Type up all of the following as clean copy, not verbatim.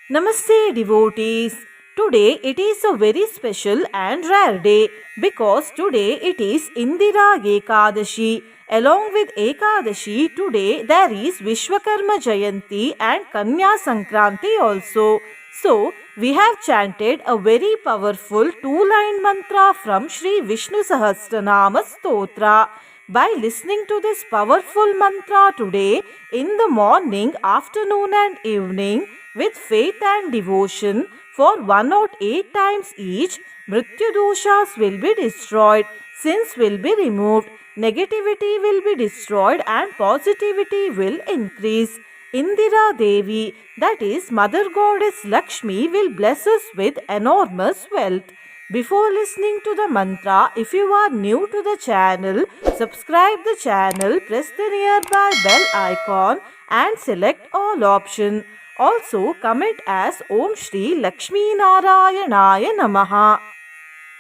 Namaste devotees. Today it is a very special and rare day because today it is Indira Ekadashi. Along with Ekadashi, today there is Vishwakarma Jayanti and Kanya Sankranti also. So, we have chanted a very powerful two-line mantra from Sri Vishnu Sahasranama Stotra. By listening to this powerful mantra today in the morning, afternoon and evening, with faith and devotion for 108 times each, Mrityu doshas will be destroyed, sins will be removed, negativity will be destroyed and positivity will increase. Indira Devi, that is Mother Goddess Lakshmi, will bless us with enormous wealth. Before listening to the mantra, if you are new to the channel, subscribe the channel, press the nearby bell icon and select all option. Also comment as Om Shri Lakshmi Narayanaya Namaha.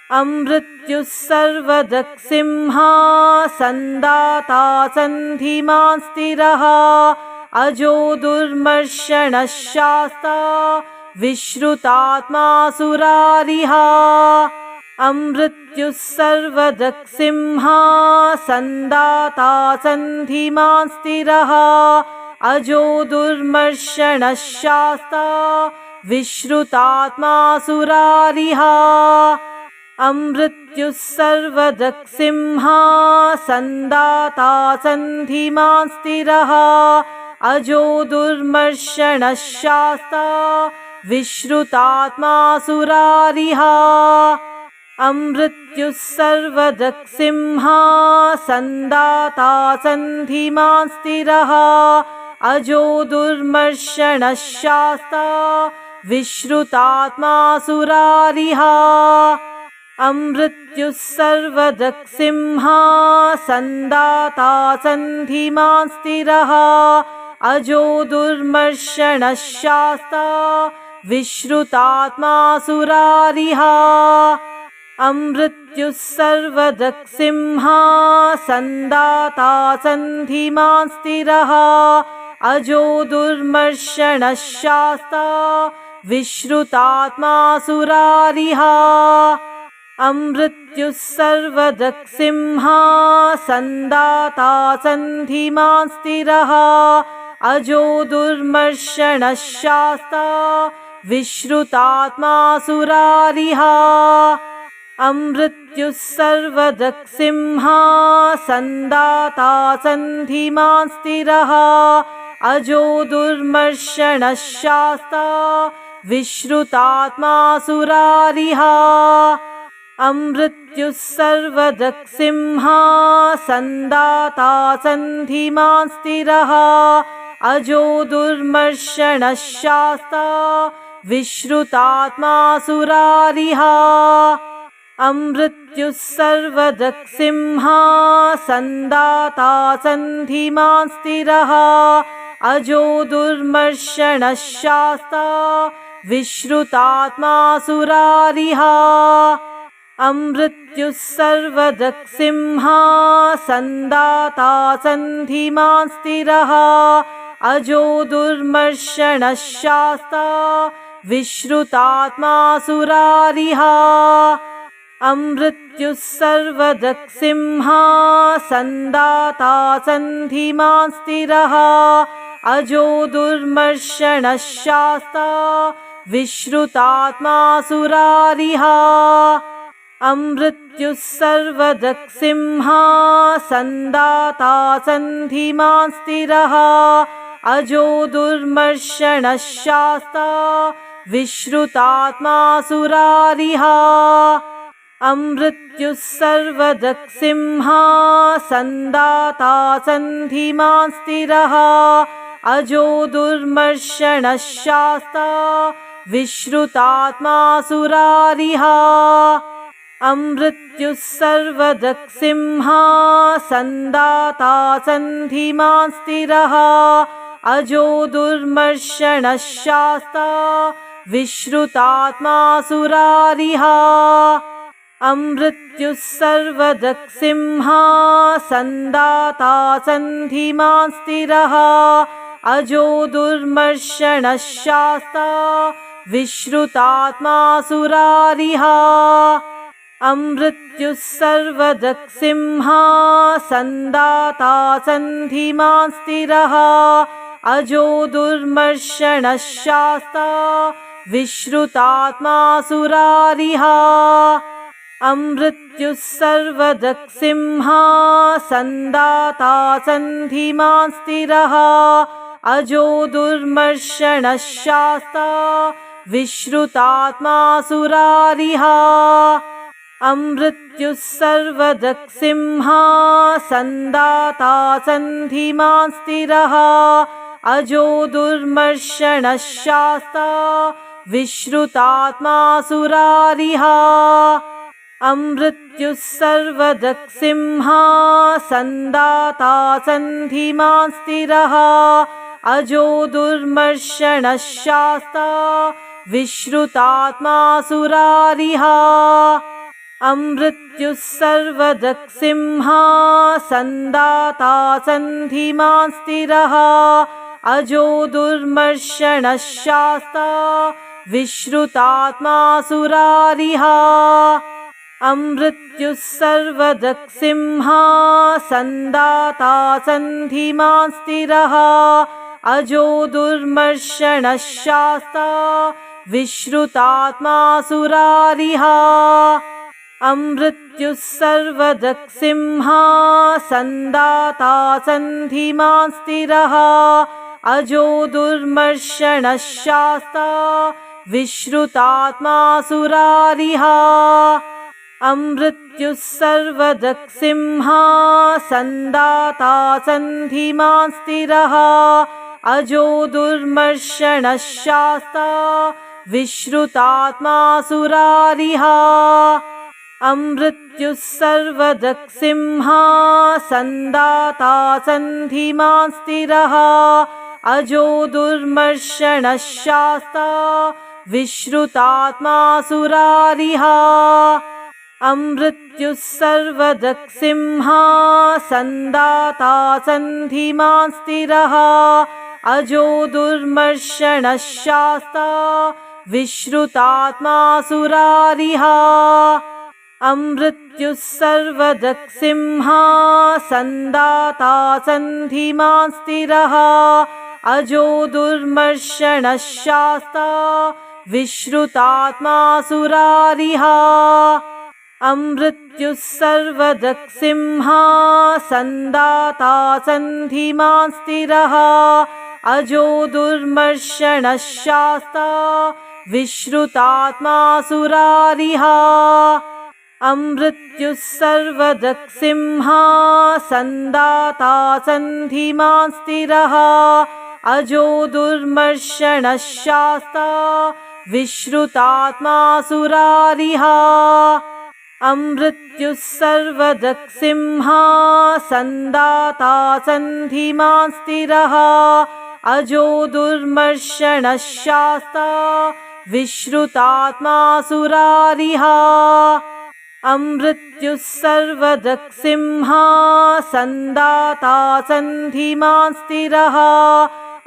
Amrityus sarvadak simha sandata sandhiman stiraha ajo durmarshana shasta vishrutatma surariha. Amrityus sarvadak simha sandata sandhiman stiraha ajo durmarshana shasta vishrutatma surariha. Amrityus sarvadak simha sandata sandhiman stiraha ajo durmarshana shasta vishrutatma surariha. Amrityus sarvadak simha sandata sandhiman stiraha ajo durmarshana shasta vishrutatma surariha. Amrityus sarvadak simha sandata sandhiman stiraha ajo durmarshana shasta vishrutatma surariha. Amrityus sarvadak simha sandata sandhiman stiraha ajo durmarshana shasta vishrutatma surariha. Amrityus sarvadak simha sandata sandhiman stiraha ajo durmarshana shasta vishrutatma surariha. Amrityus sarvadak simha sandata sandhiman stiraha ajo durmarshana shasta vishrutatma surariha. Amrityus sarvadak simha sandata sandhiman stiraha ajo durmarshana shasta vishrutatma surariha. Amrityus sarvadak simha sandata sandhiman stiraha ajo durmarshana shasta vishrutatma surariha. Amrityus sarvadak simha sandata sandhiman stiraha ajo durmarshana shasta vishrutatma surariha. Amrityus sarvadak simha sandata sandhiman stiraha ajo durmarshana shasta vishrutatma surariha. Amrityus sarvadak simha sandata sandhiman stiraha ajo durmarshana shasta vishrutatma surariha. Amrityus sarvadak simha sandata sandhiman stiraha ajo durmarshana shasta vishrutatma surariha. Amrityus sarvadak simha sandata sandhiman stiraha ajo durmarshana shasta vishrutatma surariha. Amrityus sarvadak simha sandata sandhiman stiraha अजो दुर्मर्षणः शास्ता विश्रुतात्मासुरारिः अमृत्युः सर्वदक्सिंहा सन्दाता सन्धिमान् स्थिरः अजो दुर्मर्षणः शास्ता विश्रुतात्मासुरारिः अमृत्युः सर्वदक्सिंहा सन्दाता सन्धिमान् स्थिरः अजो दुर्मर्षणः शास्ता विश्रुतात्मासुरारिः अमृत्युः सर्वदक्सिंहा सन्दाता सन्धिमान् स्थिरः अजो दुर्मर्षणः शास्ता विश्रुतात्मासुरारिः अमृत्युः सर्वदक्सिंहा सन्दाता सन्धिमान् स्थिरः अजो दुर्मर्षणः शास्ता विश्रुतात्मासुरारिः अमृत्युः सर्वदक्सिंहा सन्दाता सन्धिमान् स्थिरः अजो दुर्मर्षणः शास्ता विश्रुतात्मासुरारिः अमृत्युः सर्वदक्सिंहा सन्दाता सन्धिमान् स्थिरः अजो दुर्मर्षणः शास्ता विश्रुतात्मासुरारिः अमृत्युः सर्वदक्सिंहा सन्दाता सन्धिमान् स्थिरः अजो दुर्मर्षणः शास्ता विश्रुतात्मासुरारिः अमृत्युः सर्वदक्सिंहा सन्दाता सन्धिमान् स्थिरः अजो दुर्मर्षणः शास्ता विश्रुतात्मासुरारिः अमृत्युः सर्वदक्सिंहा सन्दाता सन्धिमान् स्थिरः अजो दुर्मर्षणः शास्ता विश्रुतात्मासुरारिः अमृत्युः सर्वदक्सिंहा सन्दाता सन्धिमान् स्थिरः अजो दुर्मर्षणः शास्ता विश्रुतात्मासुरारिः अमृत्युः सर्वदक्सिंहा सन्दाता सन्धिमान् स्थिरः अजो दुर्मर्षणः शास्ता विश्रुतात्मासुरारिः अमृत्युः सर्वदक्सिंहा सन्दाता सन्धिमान् स्थिरः अजो दुर्मर्षणः शास्ता विश्रुतात्मासुरारिः अमृत्युः सर्वदक्सिंहा सन्दाता सन्धिमान् स्थिरः अजो दुर्मर्षणः शास्ता विश्रुतात्मासुरारिः अमृत्युः सर्वदक्सिंहा सन्दाता सन्धिमान् स्थिरः अजो दुर्मर्षणः शास्ता विश्रुतात्मासुरारिः अमृत्युः सर्वदक्सिंहा सन्दाता सन्धिमान् स्थिरः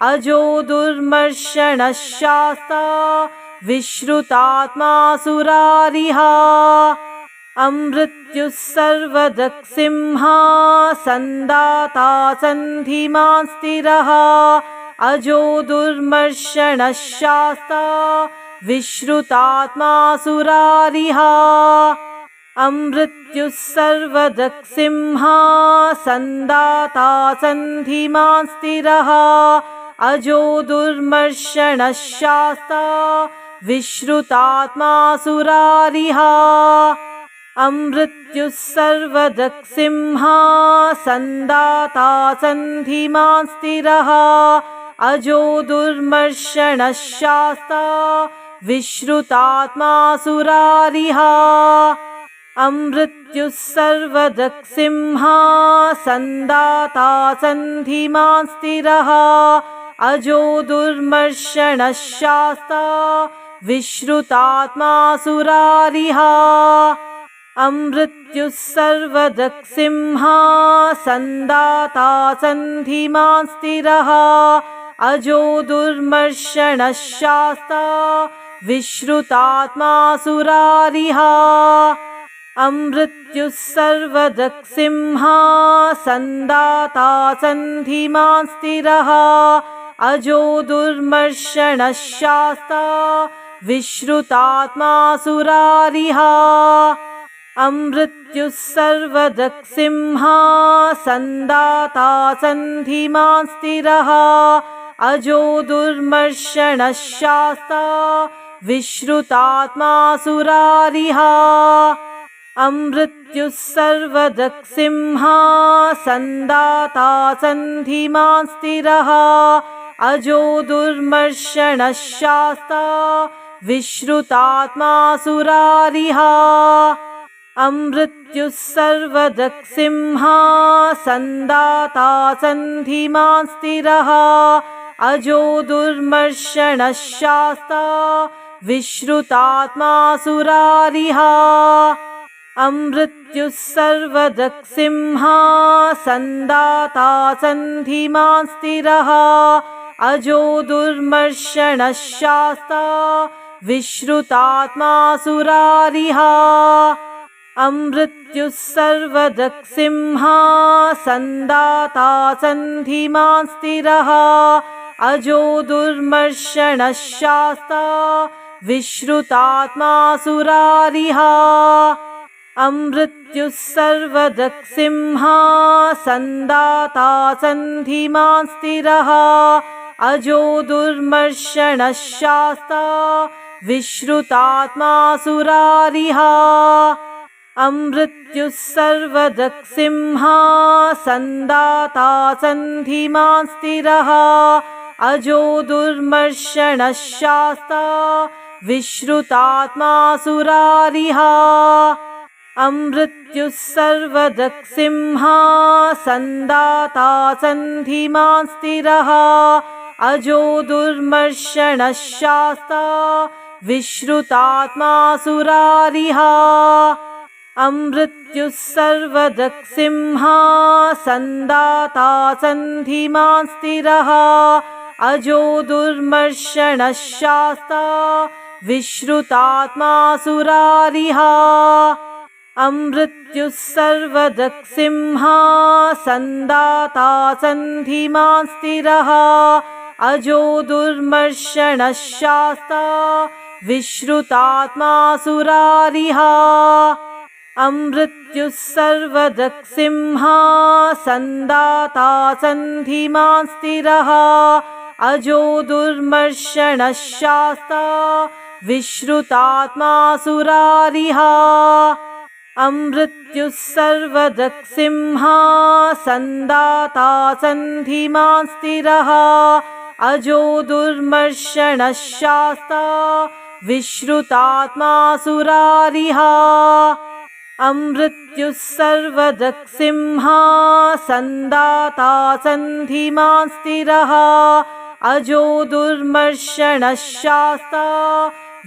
अजो दुर्मर्षणः शास्ता विश्रुतात्मासुरारिः अमृत्युः सर्वदक्सिंहा सन्दाता सन्धिमान् स्थिरः अजो दुर्मर्षणः शास्ता विश्रुतात्मासुरारिः अमृत्युः सर्वदक्सिंहा सन्दाता सन्धिमान् स्थिरः अजो दुर्मर्षणः शास्ता विश्रुतात्मासुरारिः अमृत्युः सर्वदक्सिंहा सन्दाता सन्धिमान् स्थिरः अजो दुर्मर्षणः शास्ता विश्रुतात्मासुरारिः अमृत्युः सर्वदक्सिंहा सन्दाता सन्धिमान् स्थिरः अजो दुर्मर्षणः शास्ता विश्रुतात्मासुरारिः अमृत्युः सर्वदक्सिंहा सन्दाता सन्धिमान् स्थिरः अजो दुर्मर्षणः शास्ता विश्रुतात्मा सुरारिः अमृत्युः सर्वदक्सिंहा सन्दाता सन्धिमान् स्थिरः अजो दुर्मर्षणः शास्ता विश्रुतात्मा सुरारिः अमृत्युः सर्वदक्सिंहा सन्दाता सन्धिमान् स्थिरः अजो दुर्मर्षणः शास्ता विश्रुतात्मा सुरारिः अमृत्युः सर्वदक्सिंहा सन्दाता सन्धिमान् स्थिरः अजो दुर्मर्षणः शास्ता विश्रुतात्मा सुरारिः अमृत्युः सर्वदक्सिंहा सन्दाता सन्धिमान् स्थिरः अजो दुर्मर्षणः शास्ता विश्रुतात्मा सुरारिः अमृत्युः सर्वदक्सिंहा सन्दाता सन्धिमान् स्थिरः अजो दुर्मर्षणः शास्ता विश्रुतात्मा सुरारिः अमृत्युः सर्वदक्सिंहा सन्दाता सन्धिमान् स्थिरः अजो दुर्मर्षणः शास्ता विश्रुतात्मा सुरारिः अमृत्युः सर्वदक्सिंहा सन्दाता सन्धिमान् स्थिरः अजो दुर्मर्षणः शास्ता विश्रुतात्मा सुरारिः अमृत्युः सर्वदक्सिंहा सन्दाता सन्धिमान् स्थिरः अजो दुर्मर्षणः शास्ता विश्रुतात्मा सुरारिः अमृत्युः सर्वदक्सिंहा सन्दाता सन्धिमान् स्थिरः अजो दुर्मर्षणः शास्ता विश्रुतात्मा सुरारिः अमृत्युः सर्वदक्सिंहा सन्दाता सन्धिमान् स्थिरः अजो दुर्मर्षणः शास्ता विश्रुतात्मा सुरारिः अमृत्युः सर्वदक्सिंहा सन्दाता सन्धिमान् स्थिरः अजो दुर्मर्षणः शास्ता विश्रुतात्मा सुरारिः अमृत्युः सर्वदक्सिंहा सन्दाता सन्धिमान् स्थिरः अजो दुर्मर्षणः शास्ता विश्रुतात्मा सुरारिः अमृत्युः सर्वदक्सिंहा सन्दाता सन्धिमान् स्थिरः अजो दुर्मर्षणः शास्ता विश्रुतात्मा सुरारिः अमृत्युः सर्वदक्सिंहा सन्दाता सन्धिमान् स्थिरः अजो दुर्मर्षणः शास्ता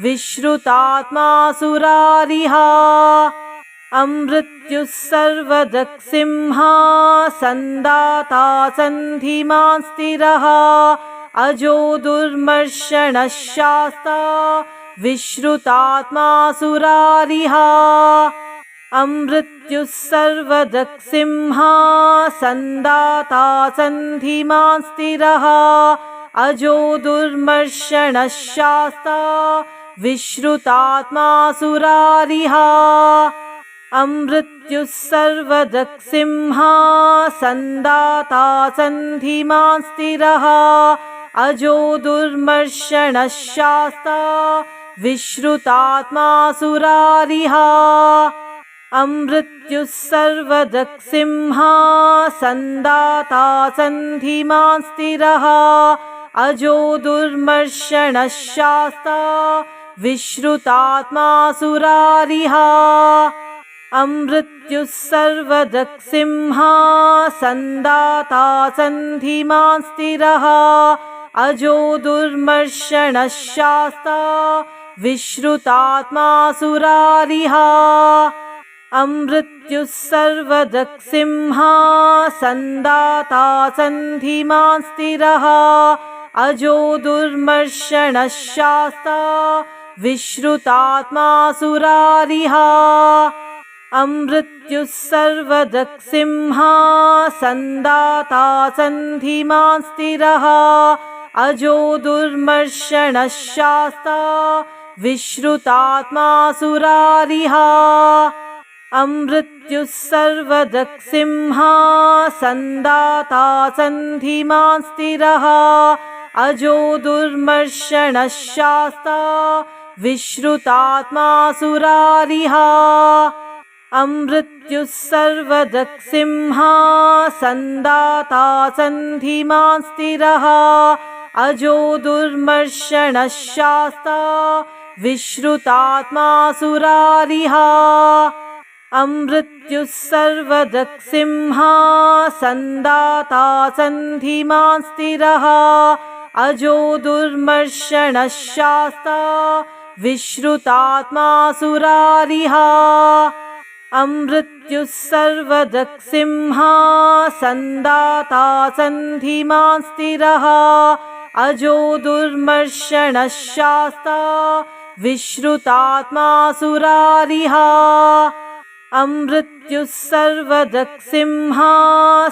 विश्रुतात्मा सुरारिः अमृत्युः सर्वदक्सिंहा सन्दाता सन्धिमान् स्थिरः अजो दुर्मर्षणः शास्ता विश्रुतात्मा सुरारिः अमृत्युः सर्वदक्सिंहा सन्दाता सन्धिमान् स्थिरः अजो दुर्मर्षणः शास्ता विश्रुतात्मा सुरारिः अमृत्युः सर्वदक्सिंहा सन्दाता सन्धिमान् स्थिरः अजो दुर्मर्षणः शास्ता विश्रुतात्मा सुरारिः अमृत्युः सर्वदक्सिंहा सन्दाता सन्धिमान् स्थिरः अजो दुर्मर्षणः शास्ता विश्रुतात्मा सुरारिः अमृत्युः सर्वदक्सिंहा सन्दाता सन्धिमान् स्थिरः अजो दुर्मर्षणः शास्ता विश्रुतात्मा सुरारिः अमृत्युः सर्वदक्सिंहा सन्दाता सन्धिमान् स्थिरः अजो दुर्मर्षणः शास्ता विश्रुतात्मासुरारिः अमृत्युः सर्वदक्सिंहा सन्दाता सन्धिमान् स्थिरः अजो दुर्मर्षणः शास्ता विश्रुतात्मासुरारिः अमृत्युः सर्वदक्सिंहा सन्दाता सन्धिमान् स्थिरः अजो दुर्मर्षणः शास्ता विश्रुतात्मासुरारिः अमृत्युः सर्वदक्सिंहा सन्दाता सन्धिमान् स्थिरः अजो दुर्मर्षणः शास्ता विश्रुतात्मासुरारिः अमृत्युः सर्वदक्सिंहा सन्दाता सन्धिमान् स्थिरः अजो दुर्मर्षणः शास्ता विश्रुतात्मासुरारिः अमृत्युः सर्वदक्सिंहा सन्दाता सन्धिमान् स्थिरः अजो दुर्मर्षणः शास्ता विश्रुतात्मासुरारिः अमृत्युः सर्वदक्सिंहा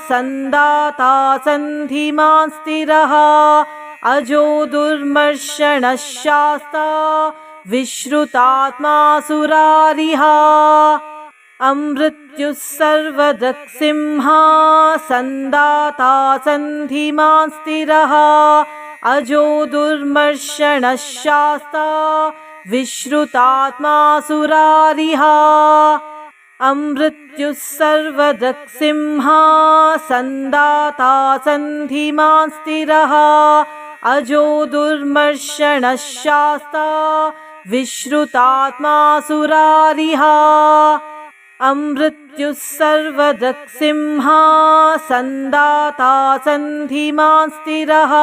सन्दाता सन्धिमान् स्थिरः अजो दुर्मर्षणः शास्ता विश्रुतात्मासुरारिः अमृत्युः सर्वदक्सिंहा सन्दाता सन्धिमान् स्थिरः अजो दुर्मर्षणः शास्ता विश्रुतात्मासुरारिः अमृत्युः सर्वदक्सिंहा सन्दाता सन्धिमान् स्थिरः अजो दुर्मर्षणः शास्ता विश्रुतात्मासुरारिः अमृत्युः सर्वदक्सिंहा सन्दाता सन्धिमान् स्थिरः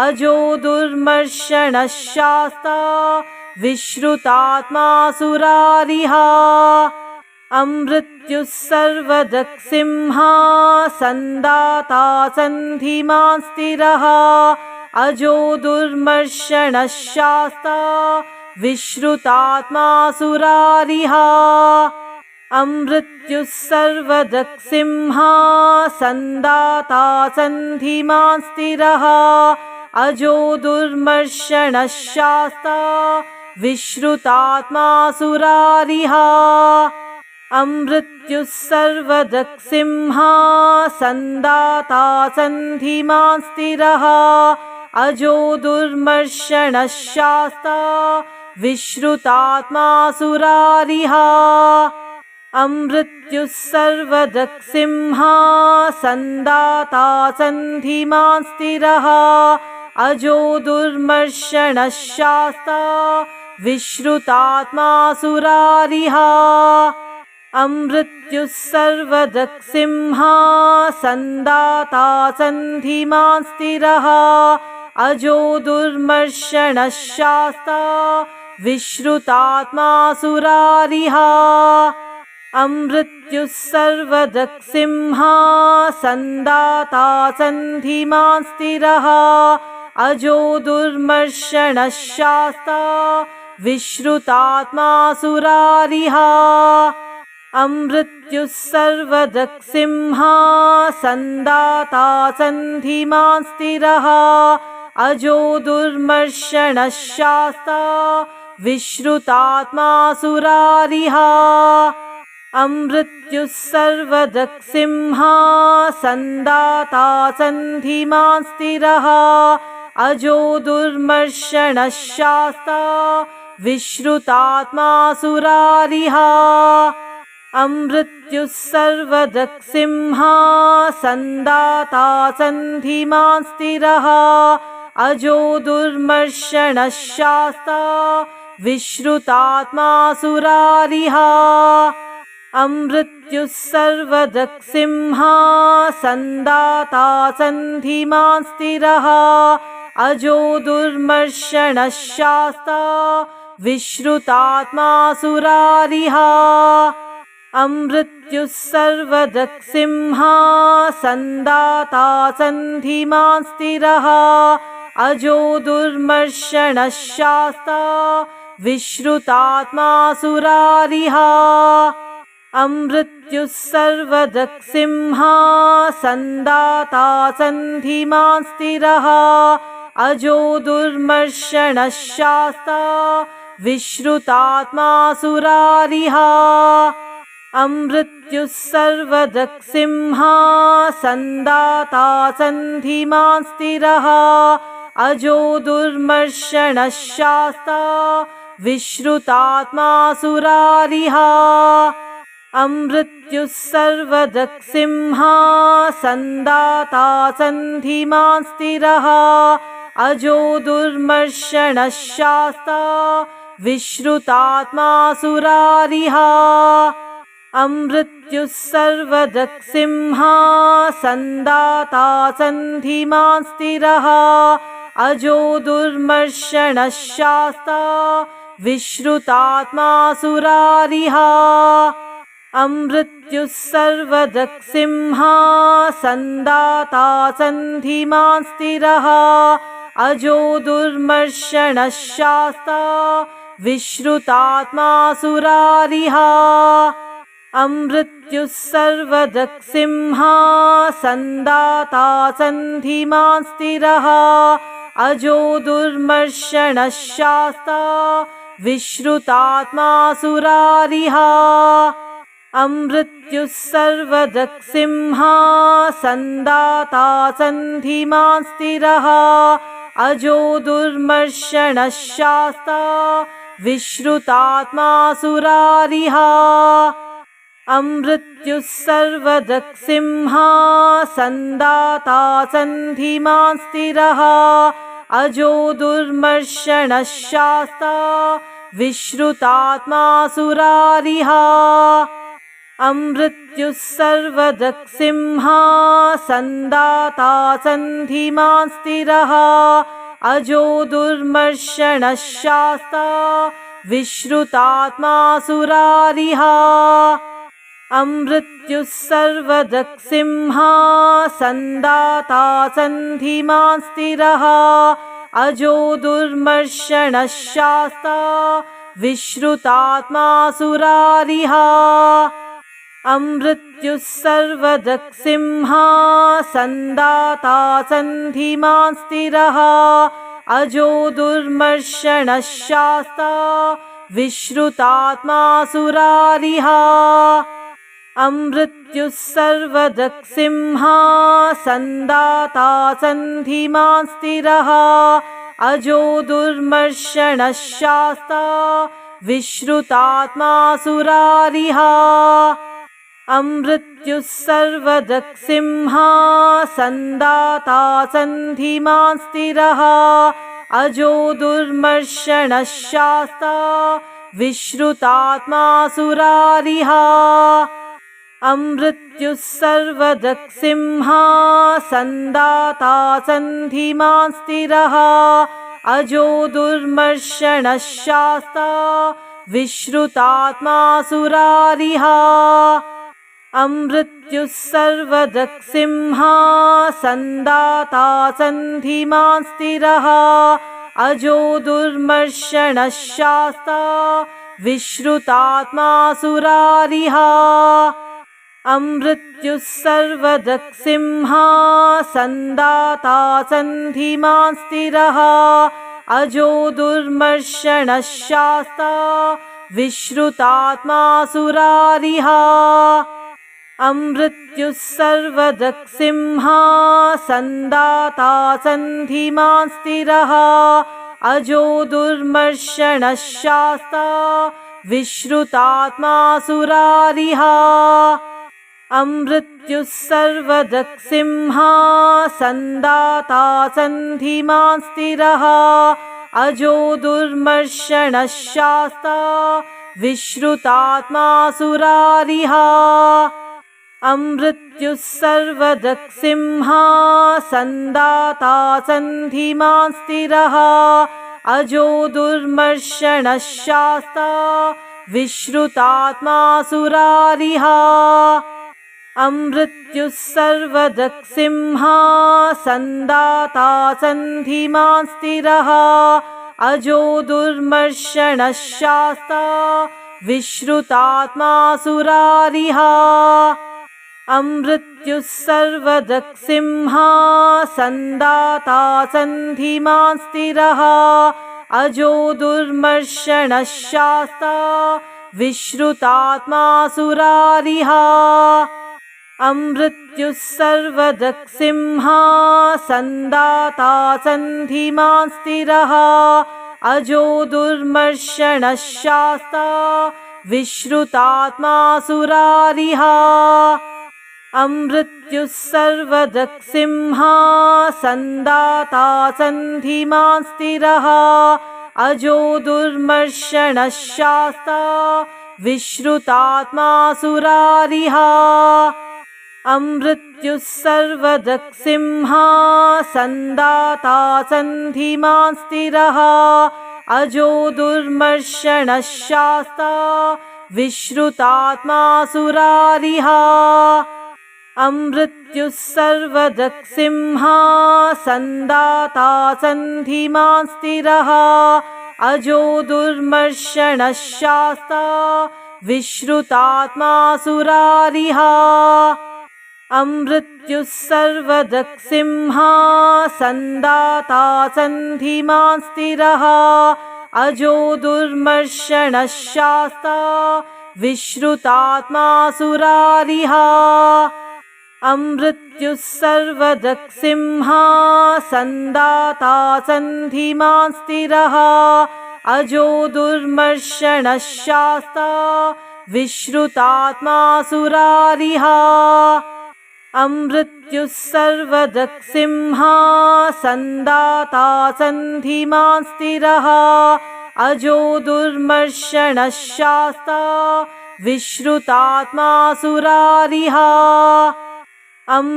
अजो दुर्मर्षणः शास्ता विश्रुतात्मासुरारिः अमृत्युः सर्वदक्सिंहा सन्दाता सन्धिमान् स्थिरः अजो दुर्मर्षणः शास्ता विश्रुतात्मासुरारिः अमृत्युः सर्वदक्सिंहा सन्दाता सन्धिमान् स्थिरः अजो दुर्मर्षणः शास्ता विश्रुतात्मासुरारिः अमृत्युः सर्वदक्सिंहा सन्दाता सन्धिमान् स्थिरः अजो दुर्मर्षणः शास्ता विश्रुतात्मासुरारिः अमृत्युः सर्वदक्सिंहा सन्दाता सन्धिमान् स्थिरः अजो दुर्मर्षणः शास्ता विश्रुतात्मासुरारिः अमृत्युः सर्वदक्सिंहा सन्दाता सन्धिमान् स्थिरः अजो दुर्मर्षणः शास्ता विश्रुतात्मासुरारिः अमृत्युः सर्वदक्सिंहा सन्दाता सन्धिमान् स्थिरः अजो दुर्मर्षणः शास्ता विश्रुतात्मासुरारिः अमृत्युः सर्वदक्सिंहा सन्दाता सन्धिमान् स्थिरः अजो दुर्मर्षणः शास्ता विश्रुतात्मासुरारिः अमृत्युः सर्वदक्सिंहा सन्दाता सन्धिमान् स्थिरः अजो दुर्मर्षणः शास्ता विश्रुतात्मासुरारिः अमृत्युः सर्वदक्सिंहा सन्दाता सन्धिमान् स्थिरः अजो दुर्मर्षणः शास्ता विश्रुतात्मासुरारिः अमृत्युः सर्वदक्सिंहा सन्दाता सन्धिमान् स्थिरः अजो दुर्मर्षणः शास्ता विश्रुतात्मासुरारिः अमृत्युः सर्वदक्सिंहा सन्दाता सन्धिमान् स्थिरः अजो दुर्मर्षणः शास्ता विश्रुतात्मा सुरारिः अमृत्युः सर्वदक्सिंहा सन्दाता सन्धिमान् स्थिरः अजो दुर्मर्षणः शास्ता विश्रुतात्मा सुरारिः अमृत्युः सर्वदक्सिंहा सन्दाता सन्धिमान् स्थिरः अजो दुर्मर्षणः शास्ता विश्रुतात्मा सुरारिः अमृत्युः सर्वदक्सिंहा सन्दाता सन्धिमान् स्थिरः अजो दुर्मर्षणः शास्ता विश्रुतात्मा सुरारिः अमृत्युः सर्वदक्सिंहा सन्दाता सन्धिमान् स्थिरः अजो दुर्मर्षणः शास्ता विश्रुतात्मा सुरारिः अमृत्युः सर्वदक्सिंहा सन्दाता सन्धिमान् स्थिरः अजो दुर्मर्षणः शास्ता विश्रुतात्मा सुरारिः अमृत्युः सर्वदक्सिंहा सन्दाता सन्धिमान् स्थिरः अजो दुर्मर्षणः शास्ता विश्रुतात्मा सुरारिः अमृत्युः सर्वदक्सिंहा सन्दाता सन्धिमान् स्थिरः अजो दुर्मर्षणः शास्ता विश्रुतात्मा सुरारिः अमृत्युः सर्वदक्सिंहा सन्दाता सन्धिमान् स्थिरः अजो दुर्मर्षणः शास्ता विश्रुतात्मा सुरारिः अमृत्युः सर्वदक्सिंहा सन्दाता सन्धिमान् स्थिरः अजो दुर्मर्षणः शास्ता विश्रुतात्मा सुरारिः अमृत्युः सर्वदक्सिंहा सन्दाता सन्धिमान् स्थिरः अजो दुर्मर्षणः शास्ता विश्रुतात्मा सुरारिः अमृत्युः सर्वदक्सिंहा सन्दाता सन्धिमान् स्थिरः अजो दुर्मर्षणः शास्ता विश्रुतात्मा सुरारिः अमृत्युः सर्वदक्सिंहा सन्दाता सन्धिमान् स्थिरः अजो दुर्मर्षणः शास्ता विश्रुतात्मा सुरारिः अमृत्युः सर्वदक्सिंहा सन्दाता सन्धिमान् स्थिरः अजो दुर्मर्षणः शास्ता विश्रुतात्मा सुरारिः अमृत्युः सर्वदक्सिंहा सन्दाता सन्धिमान् स्थिरः अजो दुर्मर्षणः शास्ता विश्रुतात्मा सुरारिः अमृत्युः सर्वदक्सिंहा सन्दाता सन्धिमान् स्थिरः अजो दुर्मर्षणः शास्ता विश्रुतात्मा सुरारिः अमृत्युः सर्वदक्सिंहा सन्दाता सन्धिमान् स्थिरः अजो दुर्मर्षणः शास्ता विश्रुतात्मा सुरारिः अमृत्युः सर्वदक्सिंहा सन्दाता सन्धिमान् स्थिरः अजो दुर्मर्षणः शास्ता विश्रुतात्मा सुरारिः अमृत्युः सर्वदक्सिंहा सन्दाता सन्धिमान् स्थिरः अजो दुर्मर्षणः शास्ता विश्रुतात्मा सुरारिः अमृत्युः सर्वदक्सिंहा सन्दाता सन्धिमान् स्थिरः अजो दुर्मर्षणः शास्ता विश्रुतात्मा सुरारिः अमृत्युः सर्वदक्सिंहा सन्दाता सन्धिमान् स्थिरः अजो दुर्मर्षणः शास्ता विश्रुतात्मासुरारिः अमृत्युः सर्वदक्सिंहा सन्दाता सन्धिमान् स्थिरः अजो दुर्मर्षणः शास्ता विश्रुतात्मासुरारिः अमृत्युः सर्वदक्सिंहा सन्दाता सन्धिमान् स्थिरः अजो दुर्मर्षणः शास्ता विश्रुतात्मासुरारिः अमृत्युः सर्वदक्सिंहा सन्दाता सन्धिमान् स्थिरः अजो दुर्मर्षणः शास्ता विश्रुतात्मासुरारिः अमृत्युः सर्वदक्सिंहा सन्दाता सन्धिमान् स्थिरः अजो दुर्मर्षणः शास्ता विश्रुतात्मासुरारिः अमृत्युः सर्वदक्सिंहा सन्दाता सन्धिमान् स्थिरः अजो दुर्मर्षणः शास्ता विश्रुतात्मासुरारिः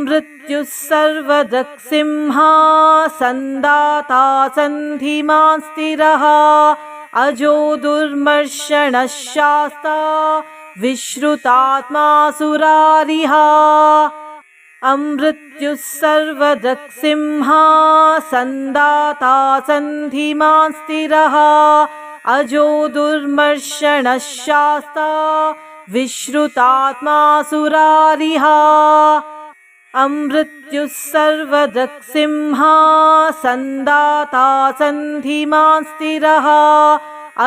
अमृत्युः सर्वदक्सिंहा सन्दाता सन्धिमान् स्थिरः अजो दुर्मर्षणः शास्ता विश्रुतात्मासुरारिः अमृत्युः सर्वदक्सिंहा सन्दाता सन्धिमान् स्थिरः अजो